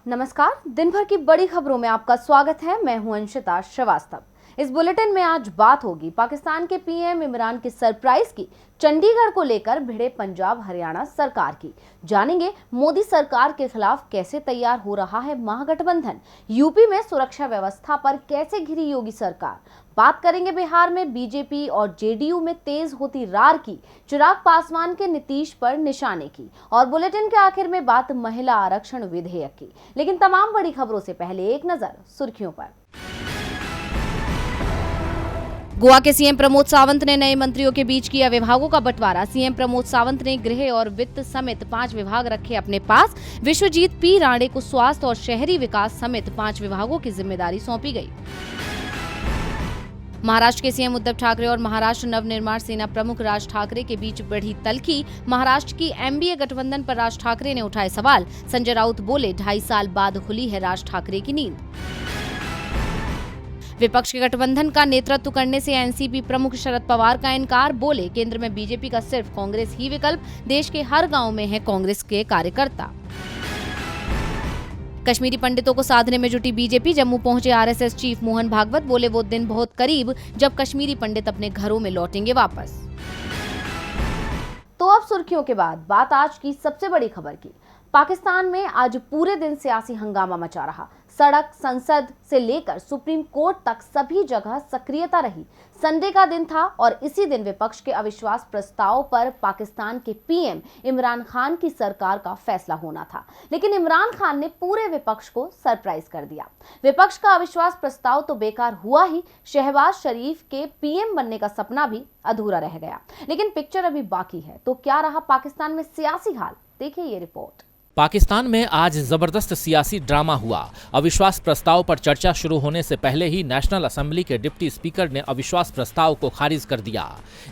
नमस्कार। दिन भर की बड़ी खबरों में आपका स्वागत है। मैं हूं अंशिता श्रीवास्तव। इस बुलेटिन में आज बात होगी पाकिस्तान के पीएम इमरान की सरप्राइज की, चंडीगढ़ को लेकर भिड़े पंजाब हरियाणा सरकार की। जानेंगे मोदी सरकार के खिलाफ कैसे तैयार हो रहा है महागठबंधन, यूपी में सुरक्षा व्यवस्था पर कैसे घिरी योगी सरकार। बात करेंगे बिहार में बीजेपी और जेडीयू में तेज होती रार की, चिराग पासवान के नीतीश पर निशाने की, और बुलेटिन के आखिर में बात महिला आरक्षण विधेयक की। लेकिन तमाम बड़ी खबरों से पहले एक नजर सुर्खियों पर। गोवा के सीएम प्रमोद सावंत ने नए मंत्रियों के बीच किया विभागों का बंटवारा। सीएम प्रमोद सावंत ने गृह और वित्त समेत 5 विभाग रखे अपने पास। विश्वजीत पी राणे को स्वास्थ्य और शहरी विकास समेत 5 विभागों की जिम्मेदारी सौंपी गई। महाराष्ट्र के सीएम उद्धव ठाकरे और महाराष्ट्र नवनिर्माण सेना प्रमुख राज ठाकरे के बीच बढ़ी तल्खी। महाराष्ट्र की एमबीए गठबंधन पर राज ठाकरे ने उठाए सवाल। संजय राउत बोले, 2.5 साल बाद खुली है राज ठाकरे की नींद। विपक्ष के गठबंधन का नेतृत्व करने से एनसीपी प्रमुख शरद पवार का इनकार। बोले, केंद्र में बीजेपी का सिर्फ कांग्रेस ही विकल्प, देश के हर गांव में है कांग्रेस के कार्यकर्ता। कश्मीरी पंडितों को साधने में जुटी बीजेपी। जम्मू पहुंचे आरएसएस चीफ मोहन भागवत। बोले, वो दिन बहुत करीब जब कश्मीरी पंडित अपने घरों में लौटेंगे वापस। तो अब सुर्खियों के बाद बात आज की सबसे बड़ी खबर की। पाकिस्तान में आज पूरे दिन सियासी हंगामा मचा रहा। सड़क, संसद से लेकर सुप्रीम कोर्ट तक सभी जगह सक्रियता रही। संडे का दिन था और इसी दिन विपक्ष के अविश्वास प्रस्ताव पर पाकिस्तान के पीएम इमरान खान की सरकार का फैसला होना था। लेकिन इमरान खान ने पूरे विपक्ष को सरप्राइज कर दिया। विपक्ष का अविश्वास प्रस्ताव तो बेकार हुआ ही, शहबाज शरीफ के पीएम बनने का सपना भी अधूरा रह गया। लेकिन पिक्चर अभी बाकी है। तो क्या रहा पाकिस्तान में सियासी हाल, देखिए ये रिपोर्ट। पाकिस्तान में आज जबरदस्त सियासी ड्रामा हुआ। अविश्वास प्रस्ताव पर चर्चा शुरू होने से पहले ही नेशनल असेंबली के डिप्टी स्पीकर ने अविश्वास प्रस्ताव को खारिज कर दिया।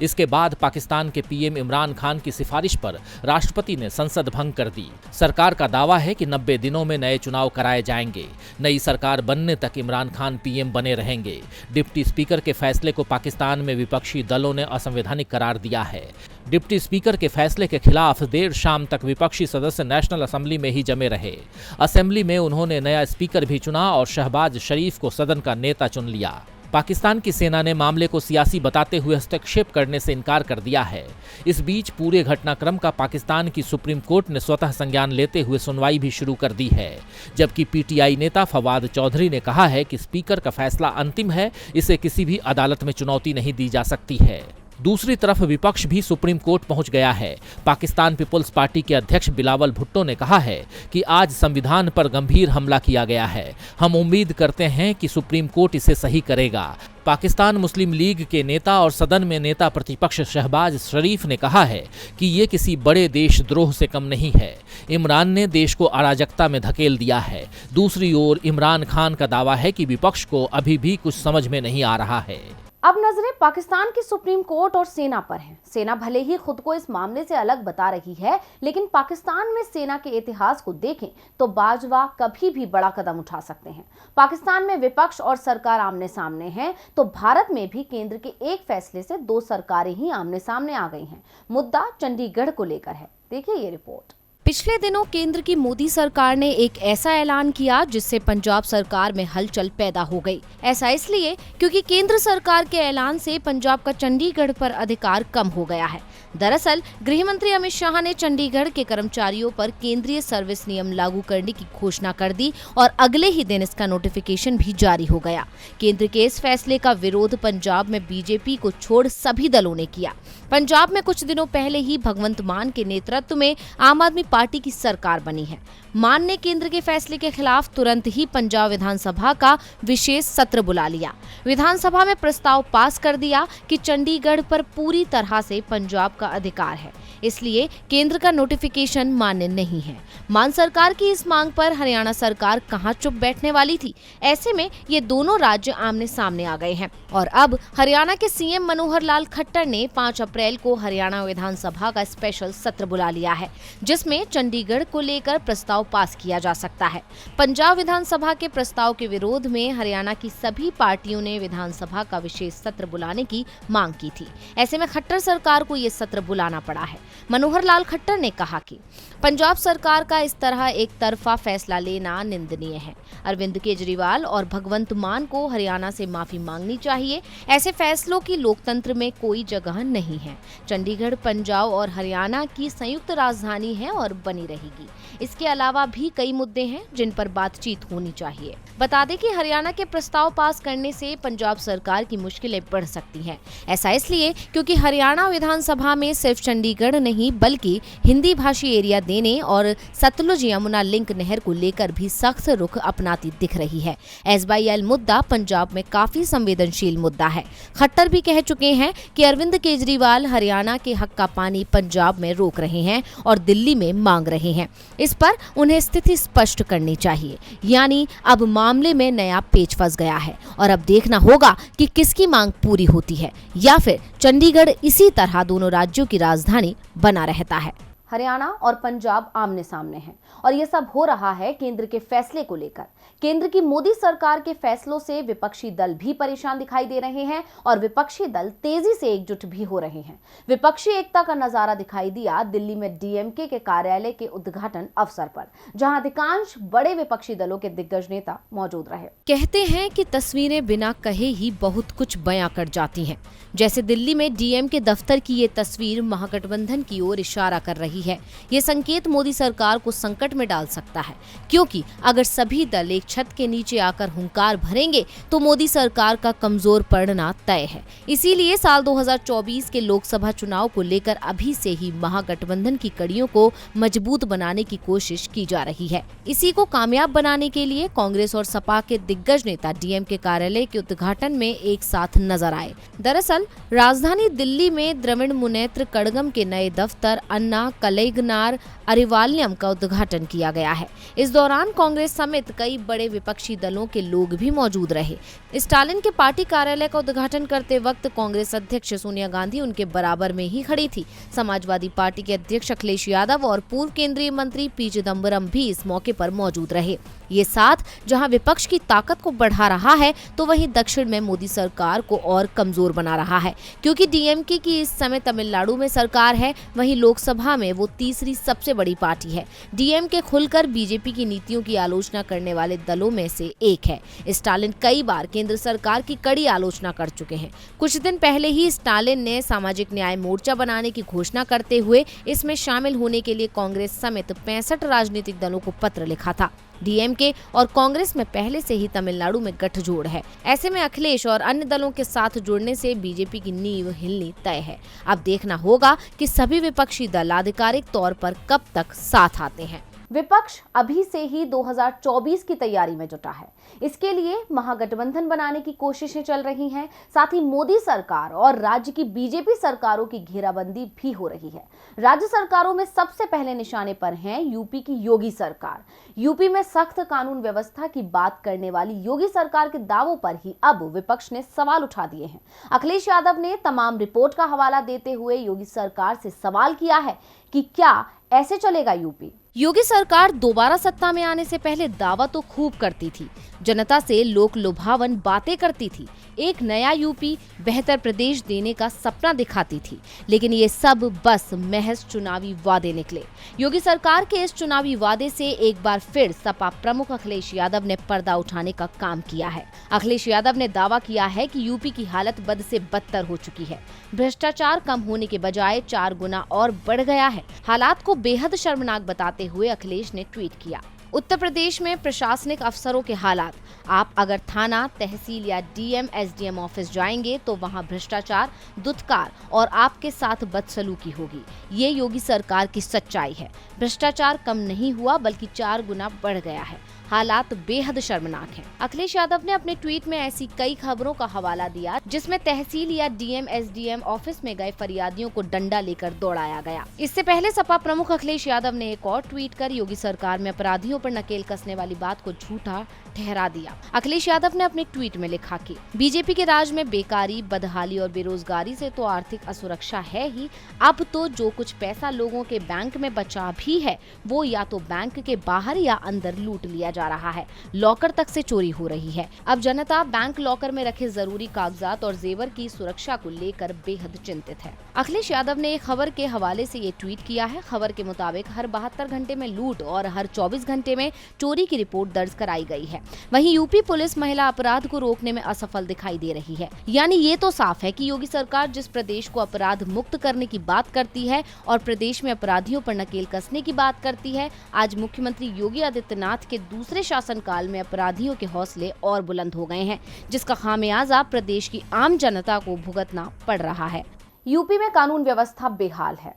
इसके बाद पाकिस्तान के पीएम इमरान खान की सिफारिश पर राष्ट्रपति ने संसद भंग कर दी। सरकार का दावा है कि 90 दिनों में नए चुनाव कराए जाएंगे। नई सरकार बनने तक इमरान खान पीएम बने रहेंगे। डिप्टी स्पीकर के फैसले को पाकिस्तान में विपक्षी दलों ने असंवैधानिक करार दिया है। डिप्टी स्पीकर के फैसले के खिलाफ देर शाम तक विपक्षी सदस्य नेशनल असेंबली में ही जमे रहे। असेंबली में उन्होंने नया स्पीकर भी चुना और शहबाज शरीफ को सदन का नेता चुन लिया। पाकिस्तान की सेना ने मामले को सियासी बताते हुए हस्तक्षेप करने से इनकार कर दिया है। इस बीच पूरे घटनाक्रम का पाकिस्तान की सुप्रीम कोर्ट ने स्वतः संज्ञान लेते हुए सुनवाई भी शुरू कर दी है। जबकि पीटीआई नेता फवाद चौधरी ने कहा है कि स्पीकर का फैसला अंतिम है, इसे किसी भी अदालत में चुनौती नहीं दी जा सकती है। दूसरी तरफ विपक्ष भी सुप्रीम कोर्ट पहुंच गया है। पाकिस्तान पीपुल्स पार्टी के अध्यक्ष बिलावल भुट्टो ने कहा है कि आज संविधान पर गंभीर हमला किया गया है। हम उम्मीद करते हैं कि सुप्रीम कोर्ट इसे सही करेगा। पाकिस्तान मुस्लिम लीग के नेता और सदन में नेता प्रतिपक्ष शहबाज शरीफ ने कहा है कि ये किसी बड़े देशद्रोह से कम नहीं है। इमरान ने देश को अराजकता में धकेल दिया है। दूसरी ओर इमरान खान का दावा है कि विपक्ष को अभी भी कुछ समझ में नहीं आ रहा है। अब नजरें पाकिस्तान की सुप्रीम कोर्ट और सेना पर हैं। सेना भले ही खुद को इस मामले से अलग बता रही है, लेकिन पाकिस्तान में सेना के इतिहास को देखें तो बाजवा कभी भी बड़ा कदम उठा सकते हैं। पाकिस्तान में विपक्ष और सरकार आमने सामने हैं, तो भारत में भी केंद्र के एक फैसले से 2 सरकारें ही आमने सामने आ गई हैं। मुद्दा चंडीगढ़ को लेकर है, देखिए ये रिपोर्ट। पिछले दिनों केंद्र की मोदी सरकार ने एक ऐसा ऐलान किया जिससे पंजाब सरकार में हलचल पैदा हो गई। ऐसा इसलिए क्योंकि केंद्र सरकार के ऐलान से पंजाब का चंडीगढ़ पर अधिकार कम हो गया है। दरअसल गृह मंत्री अमित शाह ने चंडीगढ़ के कर्मचारियों पर केंद्रीय सर्विस नियम लागू करने की घोषणा कर दी और अगले ही दिन इसका नोटिफिकेशन भी जारी हो गया। केंद्र के इस फैसले का विरोध पंजाब में बीजेपी को छोड़ सभी दलों ने किया। पंजाब में कुछ दिनों पहले ही भगवंत मान के नेतृत्व में आम आदमी पार्टी की सरकार बनी है। मान ने केंद्र के फैसले के खिलाफ तुरंत ही पंजाब विधानसभा का विशेष सत्र बुला लिया। विधानसभा में प्रस्ताव पास कर दिया कि चंडीगढ़ पर पूरी तरह से पंजाब का अधिकार है, इसलिए केंद्र का नोटिफिकेशन मान्य नहीं है। मान सरकार की इस मांग पर हरियाणा सरकार कहां चुप बैठने वाली थी। ऐसे में ये दोनों राज्य आमने सामने आ गए हैं और अब हरियाणा के सीएम मनोहर लाल खट्टर ने 5 अप्रैल को हरियाणा विधानसभा का स्पेशल सत्र बुला लिया है, जिसमें चंडीगढ़ को लेकर प्रस्ताव पास किया जा सकता है। पंजाब विधानसभा के प्रस्ताव के विरोध में हरियाणा की सभी पार्टियों ने विधानसभा का विशेष सत्र बुलाने की मांग की थी। ऐसे में खट्टर सरकार को ये सत्र सत्र बुलाना पड़ा है। मनोहर लाल खट्टर ने कहा कि पंजाब सरकार का इस तरह एक तरफा फैसला लेना निंदनीय है। अरविंद केजरीवाल और भगवंत मान को हरियाणा से माफी मांगनी चाहिए। ऐसे फैसलों की लोकतंत्र में कोई जगह नहीं है। चंडीगढ़ पंजाब और हरियाणा की संयुक्त राजधानी है और बनी रहेगी। इसके अलावा भी कई मुद्दे हैं जिन पर बातचीत होनी चाहिए। बता दें कि हरियाणा के प्रस्ताव पास करने से पंजाब सरकार की मुश्किलें बढ़ सकती हैं। ऐसा इसलिए क्योंकि हरियाणा विधानसभा में सिर्फ चंडीगढ़ नहीं बल्कि हिंदी भाषी एरिया देने और सतलुज यमुना लिंक नहर को लेकर भी सख्त रुख अपनाती दिख रही है। SYL मुद्दा पंजाब में काफी संवेदनशील मुद्दा है। खट्टर भी कह चुके हैं कि अरविंद केजरीवाल हरियाणा के हक का पानी पंजाब में रोक रहे हैं और दिल्ली में मांग रहे हैं। इस पर उन्हें स्थिति स्पष्ट करनी चाहिए। यानी अब मामले में नया पेच फंस गया है और अब देखना होगा कि किसकी मांग पूरी होती है या फिर चंडीगढ़ इसी तरह दोनों राज्यों की राजधानी बना रहता है। हरियाणा और पंजाब आमने सामने हैं और ये सब हो रहा है केंद्र के फैसले को लेकर। केंद्र की मोदी सरकार के फैसलों से विपक्षी दल भी परेशान दिखाई दे रहे हैं और विपक्षी दल तेजी से एकजुट भी हो रहे हैं। विपक्षी एकता का नजारा दिखाई दिया दिल्ली में DMK के कार्यालय के उद्घाटन अवसर पर, जहां अधिकांश बड़े विपक्षी दलों के दिग्गज नेता मौजूद रहे। कहते हैं कि तस्वीरें बिना कहे ही बहुत कुछ बयां कर जाती हैं। जैसे दिल्ली में DMK दफ्तर की ये तस्वीर महागठबंधन की ओर इशारा कर रही है। ये संकेत मोदी सरकार को संकट में डाल सकता है, क्योंकि अगर सभी दल एक छत के नीचे आकर हुंकार भरेंगे तो मोदी सरकार का कमजोर पड़ना तय है। इसीलिए साल 2024 के लोकसभा चुनाव को लेकर अभी से ही महागठबंधन की कड़ियों को मजबूत बनाने की कोशिश की जा रही है। इसी को कामयाब बनाने के लिए कांग्रेस और सपा के दिग्गज नेता DMK कार्यालय के उद्घाटन में एक साथ नजर आए। दरअसल राजधानी दिल्ली में द्रविड़ मुनेत्र कड़गम के नए दफ्तर अन्ना कलैगनार अरिवाल्यम का उद्घाटन किया गया है। इस दौरान कांग्रेस समेत कई बड़े विपक्षी दलों के लोग भी मौजूद रहे। स्टालिन के पार्टी कार्यालय का उद्घाटन करते वक्त कांग्रेस अध्यक्ष सोनिया गांधी उनके बराबर में ही खड़ी थी। समाजवादी पार्टी के अध्यक्ष अखिलेश यादव और पूर्व केंद्रीय मंत्री P चिदम्बरम भी इस मौके पर मौजूद रहे। ये साथ जहां विपक्ष की ताकत को बढ़ा रहा है तो वहीं दक्षिण में मोदी सरकार को और कमजोर बना रहा है, क्योंकि DMK की इस समय तमिलनाडु में सरकार है, वहीं लोकसभा में वो तीसरी सबसे बड़ी पार्टी है। DMK खुलकर बीजेपी की नीतियों की आलोचना करने वाले दलों में से एक है। स्टालिन कई बार केंद्र सरकार की कड़ी आलोचना कर चुके हैं। कुछ दिन पहले ही स्टालिन ने सामाजिक न्याय मोर्चा बनाने की घोषणा करते हुए इसमें शामिल होने के लिए कांग्रेस समेत 65 राजनीतिक दलों को पत्र लिखा था। DMK और कांग्रेस में पहले से ही तमिलनाडु में गठजोड़ है। ऐसे में अखिलेश और अन्य दलों के साथ जुड़ने से बीजेपी की नींव हिलनी तय है। अब देखना होगा कि सभी विपक्षी दल आधिकारिक तौर पर कब तक साथ आते हैं। विपक्ष अभी से ही 2024 की तैयारी में जुटा है। इसके लिए महागठबंधन बनाने की कोशिशें चल रही हैं। साथ ही मोदी सरकार और राज्य की बीजेपी सरकारों की घेराबंदी भी हो रही है। राज्य सरकारों में सबसे पहले निशाने पर हैं यूपी की योगी सरकार। यूपी में सख्त कानून व्यवस्था की बात करने वाली योगी सरकार के दावों पर ही अब विपक्ष ने सवाल उठा दिए हैं। अखिलेश यादव ने तमाम रिपोर्ट का हवाला देते हुए योगी सरकार से सवाल किया है कि क्या ऐसे चलेगा यूपी। योगी सरकार दोबारा सत्ता में आने से पहले दावा तो खूब करती थी, जनता से लोक लुभावन बातें करती थी, एक नया यूपी बेहतर प्रदेश देने का सपना दिखाती थी, लेकिन ये सब बस महज चुनावी वादे निकले। योगी सरकार के इस चुनावी वादे से एक बार फिर सपा प्रमुख अखिलेश यादव ने पर्दा उठाने का काम किया है। अखिलेश यादव ने दावा किया है कि यूपी की हालत बद से बदतर हो चुकी है। भ्रष्टाचार कम होने के बजाय 4 गुना और बढ़ गया है। हालात को बेहद शर्मनाक बताते हुए अखिलेश ने ट्वीट किया, उत्तर प्रदेश में प्रशासनिक अफसरों के हालात, आप अगर थाना, तहसील या DM, SDM ऑफिस जाएंगे तो वहां भ्रष्टाचार, दुत्कार और आपके साथ बदसलूकी होगी। ये योगी सरकार की सच्चाई है। भ्रष्टाचार कम नहीं हुआ बल्कि 4 गुना बढ़ गया है। हालात बेहद शर्मनाक हैं। अखिलेश यादव ने अपने ट्वीट में ऐसी कई खबरों का हवाला दिया जिसमें तहसील या DM, SDM ऑफिस में गए फरियादियों को डंडा लेकर दौड़ाया गया। इससे पहले सपा प्रमुख अखिलेश यादव ने एक और ट्वीट कर योगी सरकार में अपराधियों पर नकेल कसने वाली बात को झूठा ठहरा दिया। अखिलेश यादव ने अपने ट्वीट में लिखा कि बीजेपी के राज में बेकारी, बदहाली और बेरोजगारी से तो आर्थिक असुरक्षा है ही, अब तो जो कुछ पैसा लोगों के बैंक में बचा भी है वो या तो बैंक के बाहर या अंदर लूट लिया जा रहा है। लॉकर तक से चोरी हो रही है। अब जनता बैंक लॉकर में रखे जरूरी कागजात और जेवर की सुरक्षा को लेकर बेहद चिंतित है। अखिलेश यादव ने एक खबर के हवाले से ये ट्वीट किया है। खबर के मुताबिक हर 72 घंटे में लूट और हर 24 घंटे में चोरी की रिपोर्ट दर्ज कराई गई है। वहीं यूपी पुलिस महिला अपराध को रोकने में असफल दिखाई दे रही है। यानी ये तो साफ है कि योगी सरकार जिस प्रदेश को अपराध मुक्त करने की बात करती है और प्रदेश में अपराधियों पर नकेल कसने की बात करती है, आज मुख्यमंत्री योगी आदित्यनाथ के दूसरे शासनकाल में अपराधियों के हौसले और बुलंद हो गए हैं, जिसका खामियाजा प्रदेश की आम जनता को भुगतना पड़ रहा है। यूपी में कानून व्यवस्था बेहाल है।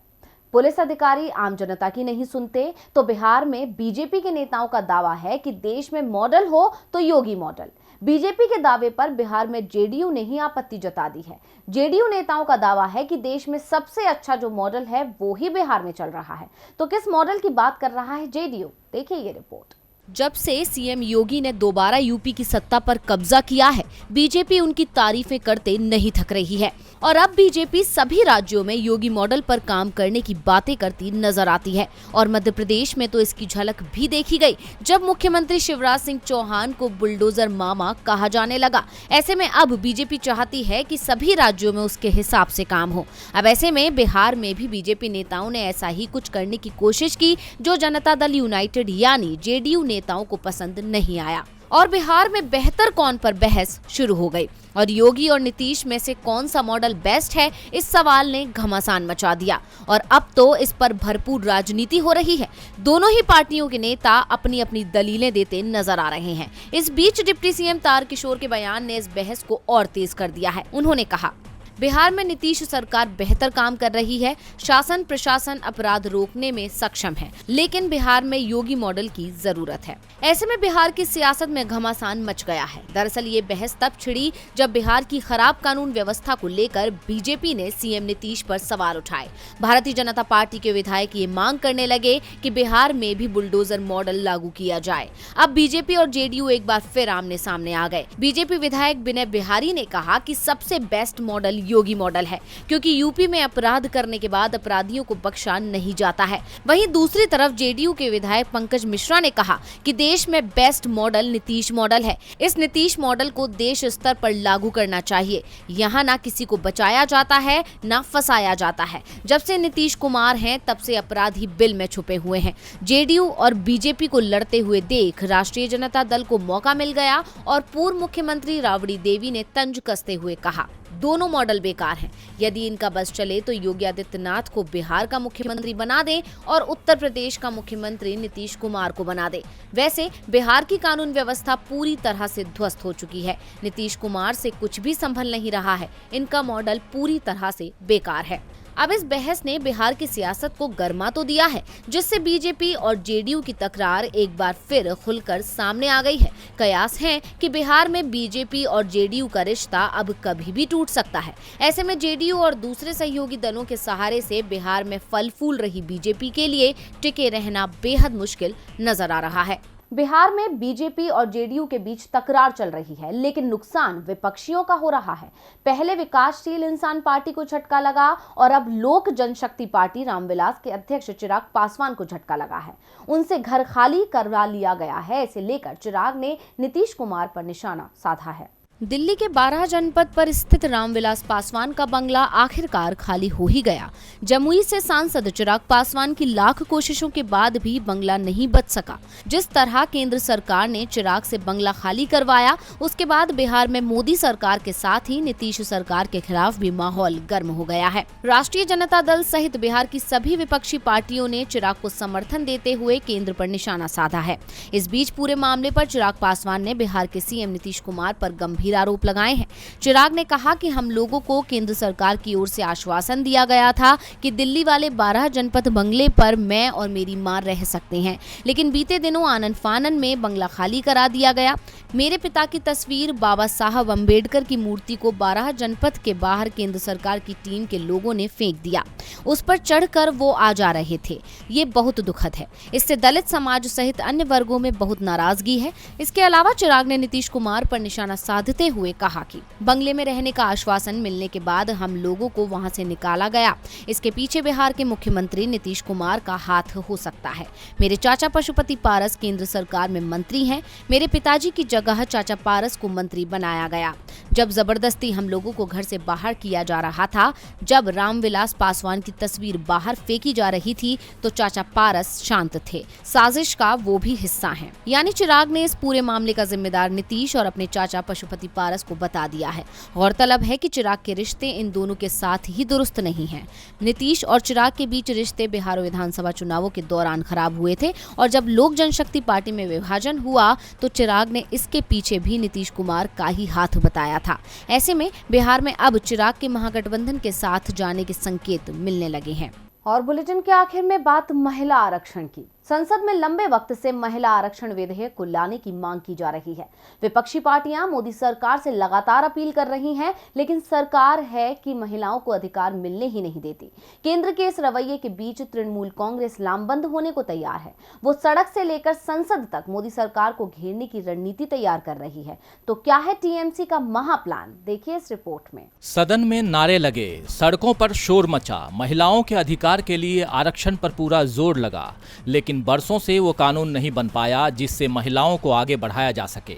पुलिस अधिकारी आम जनता की नहीं सुनते, तो बिहार में बीजेपी के नेताओं का दावा है कि देश में मॉडल हो तो योगी मॉडल। बीजेपी के दावे पर बिहार में जेडीयू ने ही आपत्ति जता दी है। जेडीयू नेताओं का दावा है कि देश में सबसे अच्छा जो मॉडल है वो ही बिहार में चल रहा है। तो किस मॉडल की बात कर रहा है जेडीयू? देखिए ये रिपोर्ट। जब से सीएम योगी ने दोबारा यूपी की सत्ता पर कब्जा किया है, बीजेपी उनकी तारीफें करते नहीं थक रही है और अब बीजेपी सभी राज्यों में योगी मॉडल पर काम करने की बातें करती नजर आती है। और मध्य प्रदेश में तो इसकी झलक भी देखी गई, जब मुख्यमंत्री शिवराज सिंह चौहान को बुलडोजर मामा कहा जाने लगा। ऐसे में अब बीजेपी चाहती है कि सभी राज्यों में उसके हिसाब से काम हो। अब ऐसे में बिहार में भी बीजेपी नेताओं ने ऐसा ही कुछ करने की कोशिश की, जो जनता दल यूनाइटेड यानी जेडीयू नेताओं को पसंद नहीं आया और बिहार में बेहतर कौन पर बहस शुरू हो गई और योगी और नीतीश में से कौन सा मॉडल बेस्ट है, इस सवाल ने घमासान मचा दिया और अब तो इस पर भरपूर राजनीति हो रही है। दोनों ही पार्टियों के नेता अपनी अपनी दलीलें देते नजर आ रहे हैं। इस बीच डिप्टी सीएम तारकिशोर के बयान ने इस बहस को और तेज कर दिया है। उन्होंने कहा, बिहार में नीतीश सरकार बेहतर काम कर रही है, शासन प्रशासन अपराध रोकने में सक्षम है, लेकिन बिहार में योगी मॉडल की जरूरत है। ऐसे में बिहार की सियासत में घमासान मच गया है। दरअसल ये बहस तब छिड़ी जब बिहार की खराब कानून व्यवस्था को लेकर बीजेपी ने सीएम नीतीश पर सवाल उठाए। भारतीय जनता पार्टी के विधायक ये मांग करने लगे कि बिहार में भी बुलडोजर मॉडल लागू किया जाए। अब बीजेपी और जेडीयू एक बार फिर आमने सामने आ गए। बीजेपी विधायक विनय बिहारी ने कहा कि सबसे बेस्ट मॉडल योगी मॉडल है, क्योंकि यूपी में अपराध करने के बाद अपराधियों को बख्शा नहीं जाता है। वहीं दूसरी तरफ जेडीयू के विधायक पंकज मिश्रा ने कहा कि देश में बेस्ट मॉडल नीतीश मॉडल है। इस नीतीश मॉडल को देश स्तर पर लागू करना चाहिए। यहाँ ना किसी को बचाया जाता है, ना फंसाया जाता है। जब से नीतीश कुमार हैं, तब से अपराधी बिल में छुपे हुए हैं। जेडीयू और बीजेपी को लड़ते हुए देख राष्ट्रीय जनता दल को मौका मिल गया और पूर्व मुख्यमंत्री राबड़ी देवी ने तंज कसते हुए कहा, दोनों मॉडल बेकार हैं। यदि इनका बस चले तो योगी आदित्यनाथ को बिहार का मुख्यमंत्री बना दे और उत्तर प्रदेश का मुख्यमंत्री नीतीश कुमार को बना दे। वैसे बिहार की कानून व्यवस्था पूरी तरह से ध्वस्त हो चुकी है। नीतीश कुमार से कुछ भी संभल नहीं रहा है। इनका मॉडल पूरी तरह से बेकार है। अब इस बहस ने बिहार की सियासत को गर्मा तो दिया है, जिससे बीजेपी और जेडीयू की तकरार एक बार फिर खुलकर सामने आ गई है। कयास है कि बिहार में बीजेपी और जेडीयू का रिश्ता अब कभी भी टूट सकता है। ऐसे में जेडीयू और दूसरे सहयोगी दलों के सहारे से बिहार में फल फूल रही बीजेपी के लिए टिके रहना बेहद मुश्किल नजर आ रहा है। बिहार में बीजेपी और जेडीयू के बीच तकरार चल रही है, लेकिन नुकसान विपक्षियों का हो रहा है। पहले विकासशील इंसान पार्टी को झटका लगा और अब लोक जनशक्ति पार्टी रामविलास के अध्यक्ष चिराग पासवान को झटका लगा है। उनसे घर खाली करवा लिया गया है। इसे लेकर चिराग ने नीतीश कुमार पर निशाना साधा है। दिल्ली के 12 जनपद पर स्थित रामविलास पासवान का बंगला आखिरकार खाली हो ही गया। जमुई से सांसद चिराग पासवान की लाख कोशिशों के बाद भी बंगला नहीं बच सका। जिस तरह केंद्र सरकार ने चिराग से बंगला खाली करवाया, उसके बाद बिहार में मोदी सरकार के साथ ही नीतीश सरकार के खिलाफ भी माहौल गर्म हो गया है। राष्ट्रीय जनता दल सहित बिहार की सभी विपक्षी पार्टियों ने चिराग को समर्थन देते हुए केंद्र पर निशाना साधा है। इस बीच पूरे मामले पर चिराग पासवान ने बिहार के सीएम नीतीश कुमार पर गंभीर गंभीर आरोप लगाए हैं। चिराग ने कहा कि हम लोगों को केंद्र सरकार की ओर से आश्वासन दिया गया था कि दिल्ली वाले 12 जनपद बंगले पर मैं और मेरी मां रह सकते हैं, लेकिन बीते दिनों आनन फानन में बंगला खाली करा दिया गया। मेरे पिता की तस्वीर, बाबा साहब अम्बेडकर की मूर्ति को 12 जनपद के बाहर केंद्र सरकार की टीम के लोगों ने फेंक दिया। उस पर चढ़कर वो आ जा रहे थे। ये बहुत दुखद है। इससे दलित समाज सहित अन्य वर्गों में बहुत नाराजगी है। इसके अलावा चिराग ने नीतीश कुमार पर निशाना साधते हुए कहा कि बंगले में रहने का आश्वासन मिलने के बाद हम लोगों को वहां से निकाला गया। इसके पीछे बिहार के मुख्यमंत्री नीतीश कुमार का हाथ हो सकता है। मेरे चाचा पशुपति पारस केंद्र सरकार में मंत्री हैं। मेरे पिताजी की जगह चाचा पारस को मंत्री बनाया गया। जब जबरदस्ती हम लोगों को घर से बाहर किया जा रहा था, जब रामविलास पासवान की तस्वीर बाहर फेंकी जा रही थी, तो चाचा पारस शांत थे। साजिश का वो भी हिस्सा हैं। यानी चिराग ने इस पूरे मामले का जिम्मेदार नीतीश और अपने चाचा पशुपति पारस को बता दिया है। गौरतलब है कि चिराग के रिश्ते इन दोनों के साथ ही दुरुस्त नहीं हैं। नीतीश और चिराग के बीच रिश्ते बिहार विधानसभा चुनावों के दौरान खराब हुए थे और जब लोक जनशक्ति पार्टी में विभाजन हुआ तो चिराग ने इसके पीछे भी नीतीश कुमार का ही हाथ बताया था। ऐसे में बिहार में अब चिराग के महागठबंधन के साथ जाने के संकेत मिलने लगे हैं। और बुलेटिन के आखिर में बात महिला आरक्षण की। संसद में लंबे वक्त से महिला आरक्षण विधेयक को लाने की मांग की जा रही है। विपक्षी पार्टियां मोदी सरकार से लगातार अपील कर रही हैं, लेकिन सरकार है कि महिलाओं को अधिकार मिलने ही नहीं देती। केंद्र के इस रवैये के बीच तृणमूल कांग्रेस लामबंद होने को तैयार है। वो सड़क से लेकर संसद तक मोदी सरकार को घेरने की रणनीति तैयार कर रही है। तो क्या है टीएमसी का महाप्लान, देखिए इस रिपोर्ट में। सदन में नारे लगे, सड़कों पर शोर मचा, महिलाओं के अधिकार के लिए आरक्षण पर पूरा जोर लगा, लेकिन बरसों से वो कानून नहीं बन पाया जिससे महिलाओं को आगे बढ़ाया जा सके।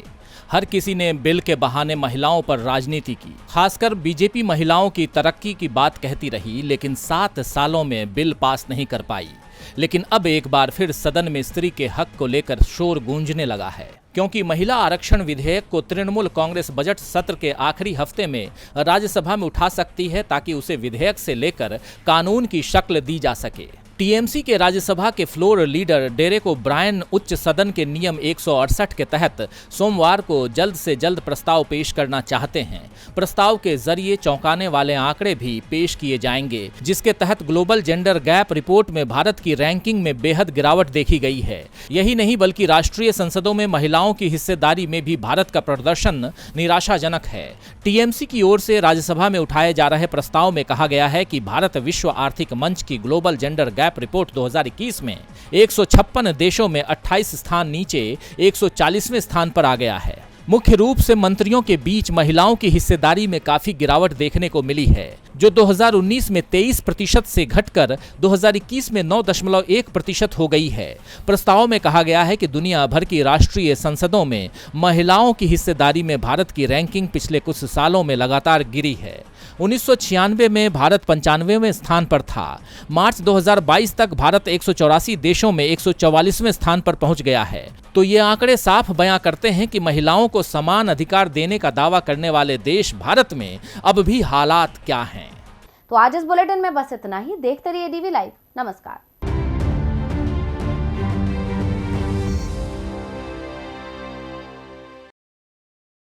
हर किसी ने बिल के बहाने महिलाओं पर राजनीति की। खासकर बीजेपी महिलाओं की तरक्की की बात कहती रही, लेकिन 7 सालों में बिल पास नहीं कर पाई। लेकिन अब एक बार फिर सदन में स्त्री के हक को लेकर शोर गूंजने लगा है, क्योंकि महिला आरक्षण विधेयक को तृणमूल कांग्रेस बजट सत्र के आखिरी हफ्ते में राज्यसभा में उठा सकती है, ताकि उसे विधेयक से लेकर कानून की शक्ल दी जा सके। टीएमसी के राज्यसभा के फ्लोर लीडर डेरेक ओब्रायन उच्च सदन के नियम 168 के तहत सोमवार को जल्द से जल्द प्रस्ताव पेश करना चाहते हैं। प्रस्ताव के जरिए चौंकाने वाले आंकड़े भी पेश किए जाएंगे, जिसके तहत ग्लोबल जेंडर गैप रिपोर्ट में भारत की रैंकिंग में बेहद गिरावट देखी गई है। यही नहीं बल्कि राष्ट्रीय संसदों में महिलाओं की हिस्सेदारी में भी भारत का प्रदर्शन निराशाजनक है। टीएमसी की ओर से राज्यसभा में उठाए जा रहे प्रस्ताव में कहा गया है कि भारत विश्व आर्थिक मंच की ग्लोबल जेंडर गैप रिपोर्ट 2021 में 156 देशों में 28 स्थान नीचे 140वें स्थान पर आ गया है। मुख्य रूप से मंत्रियों के बीच महिलाओं की हिस्सेदारी में काफी गिरावट देखने को मिली है, जो 2019 में 23% से घटकर 2021 में 9.1% हो गई है। प्रस्ताव में कहा गया है कि दुनिया भर की राष्ट्रीय संसदों में महिलाओं की हिस्सेदारी में भारत की रैंकिंग पिछले कुछ सालों में लगातार गिरी है। 1996 में भारत 95वें स्थान पर था। मार्च 2022 तक भारत 184 देशों में 144वें स्थान पर पहुंच गया है। तो ये आंकड़े साफ बयां करते हैं कि महिलाओं को समान अधिकार देने का दावा करने वाले देश भारत में अब भी हालात क्या हैं। तो आज इस बुलेटिन में बस इतना ही। देखते रहिए डीवी लाइव। नमस्कार।